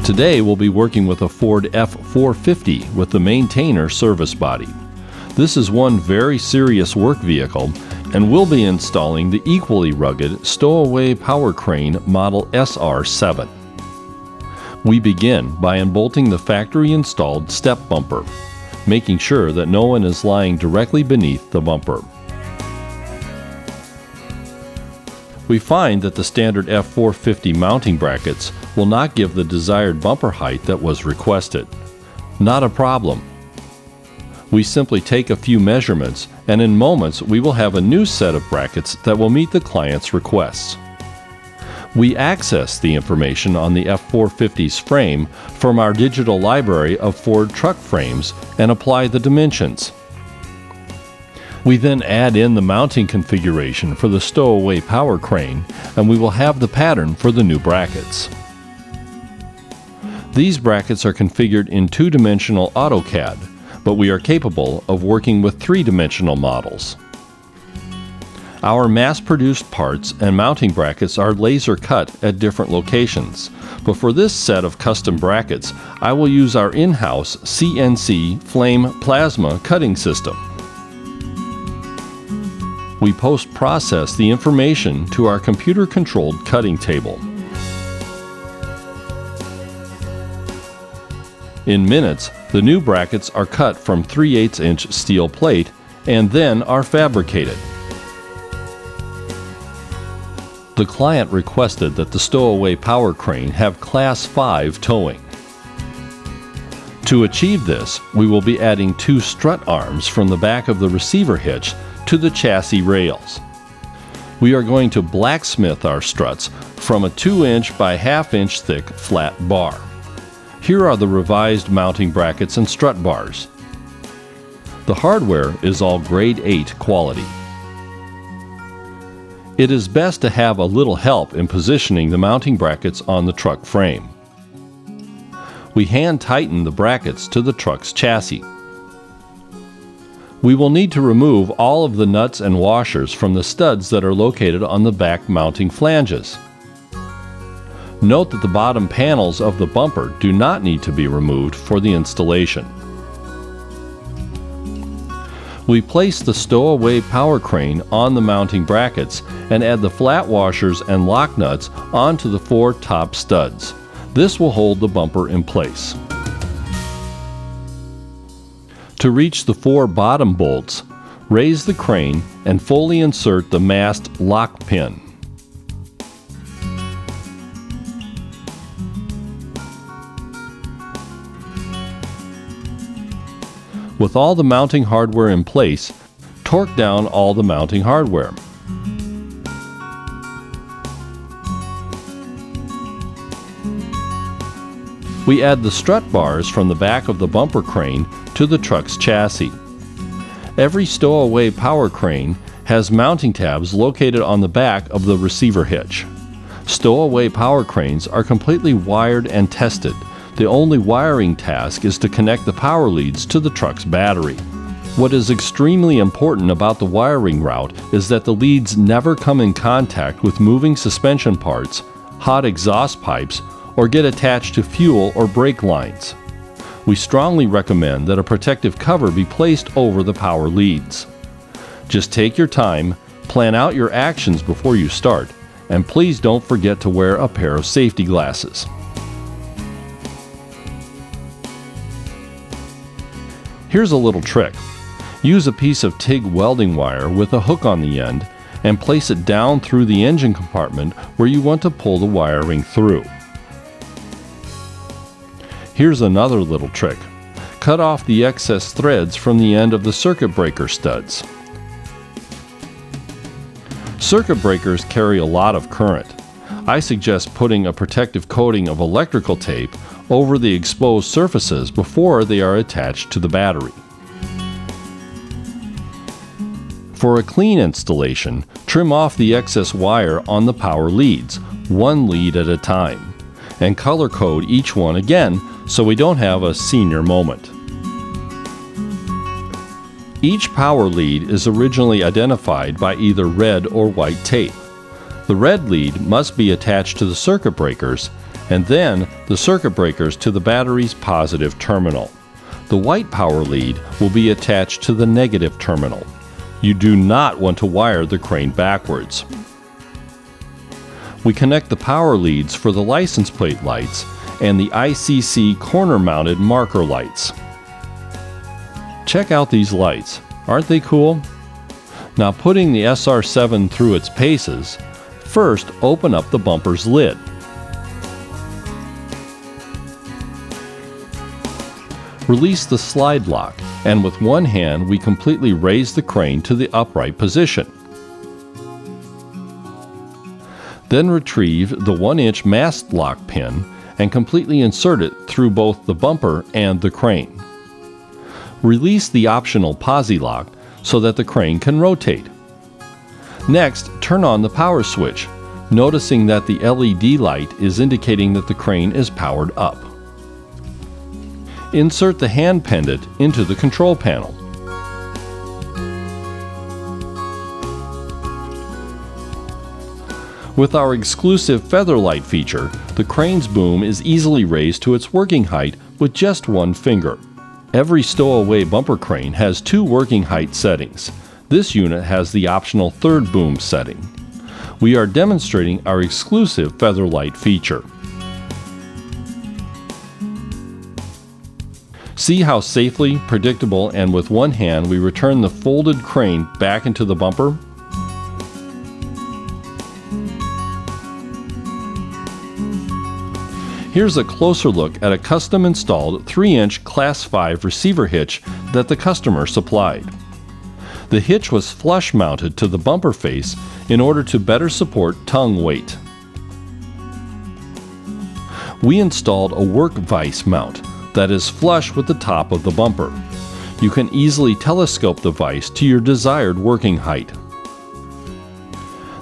Today we'll be working with a Ford F450 with the maintainer service body. This is one very serious work vehicle, and we'll be installing the equally rugged Sto-Away power crane model SR7. We begin by unbolting the factory-installed step bumper, making sure that no one is lying directly beneath the bumper. We find that the standard F450 mounting brackets will not give the desired bumper height that was requested. Not a problem. We simply take a few measurements, and in moments we will have a new set of brackets that will meet the client's requests. We access the information on the F450's frame from our digital library of Ford truck frames and apply the dimensions. We then add in the mounting configuration for the Sto-Away power crane, and we will have the pattern for the new brackets. These brackets are configured in two-dimensional AutoCAD, but we are capable of working with three-dimensional models. Our mass-produced parts and mounting brackets are laser cut at different locations, but for this set of custom brackets, I will use our in-house CNC flame plasma cutting system. We post-process the information to our computer-controlled cutting table. In minutes, the new brackets are cut from 3/8" steel plate and then are fabricated. The client requested that the Sto-Away power crane have Class 5 towing. To achieve this, we will be adding two strut arms from the back of the receiver hitch to the chassis rails. We are going to blacksmith our struts from a 2" by 1/2" thick flat bar. Here are the revised mounting brackets and strut bars. The hardware is all grade 8 quality. It is best to have a little help in positioning the mounting brackets on the truck frame. We hand tighten the brackets to the truck's chassis. We will need to remove all of the nuts and washers from the studs that are located on the back mounting flanges. Note that the bottom panels of the bumper do not need to be removed for the installation. We place the Sto-Away power crane on the mounting brackets and add the flat washers and lock nuts onto the 4 top studs. This will hold the bumper in place. To reach the 4 bottom bolts, raise the crane and fully insert the mast lock pin. With all the mounting hardware in place, torque down all the mounting hardware. We add the strut bars from the back of the bumper crane to the truck's chassis. Every Sto-Away power crane has mounting tabs located on the back of the receiver hitch. Sto-Away power cranes are completely wired and tested. The only wiring task is to connect the power leads to the truck's battery. What is extremely important about the wiring route is that the leads never come in contact with moving suspension parts, hot exhaust pipes, or get attached to fuel or brake lines. We strongly recommend that a protective cover be placed over the power leads. Just take your time, plan out your actions before you start, and please don't forget to wear a pair of safety glasses. Here's a little trick. Use a piece of TIG welding wire with a hook on the end and place it down through the engine compartment where you want to pull the wiring through. Here's another little trick. Cut off the excess threads from the end of the circuit breaker studs. Circuit breakers carry a lot of current. I suggest putting a protective coating of electrical tape over the exposed surfaces before they are attached to the battery. For a clean installation, trim off the excess wire on the power leads, one lead at a time, and color code each one again so we don't have a senior moment. Each power lead is originally identified by either red or white tape. The red lead must be attached to the circuit breakers, and then the circuit breakers to the battery's positive terminal. The white power lead will be attached to the negative terminal. You do not want to wire the crane backwards. We connect the power leads for the license plate lights and the ICC corner-mounted marker lights. Check out these lights. Aren't they cool? Now, putting the SR7 through its paces, first open up the bumper's lid. Release the slide lock, and with one hand we completely raise the crane to the upright position. Then retrieve the 1-inch mast lock pin and completely insert it through both the bumper and the crane. Release the optional posi lock so that the crane can rotate. Next, turn on the power switch, noticing that the LED light is indicating that the crane is powered up. Insert the hand pendant into the control panel. With our exclusive feather light feature, the crane's boom is easily raised to its working height with just one finger. Every Sto-Away bumper crane has 2 working height settings. This unit has the optional 3rd boom setting. We are demonstrating our exclusive feather light feature. See how safely, predictable, and with one hand we return the folded crane back into the bumper? Here's a closer look at a custom-installed 3-inch Class 5 receiver hitch that the customer supplied. The hitch was flush mounted to the bumper face in order to better support tongue weight. We installed a work vise mount that is flush with the top of the bumper. You can easily telescope the vise to your desired working height.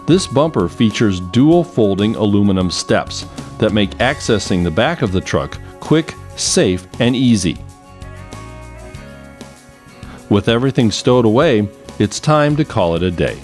This bumper features dual folding aluminum steps that make accessing the back of the truck quick, safe, and easy. With everything stowed away, it's time to call it a day.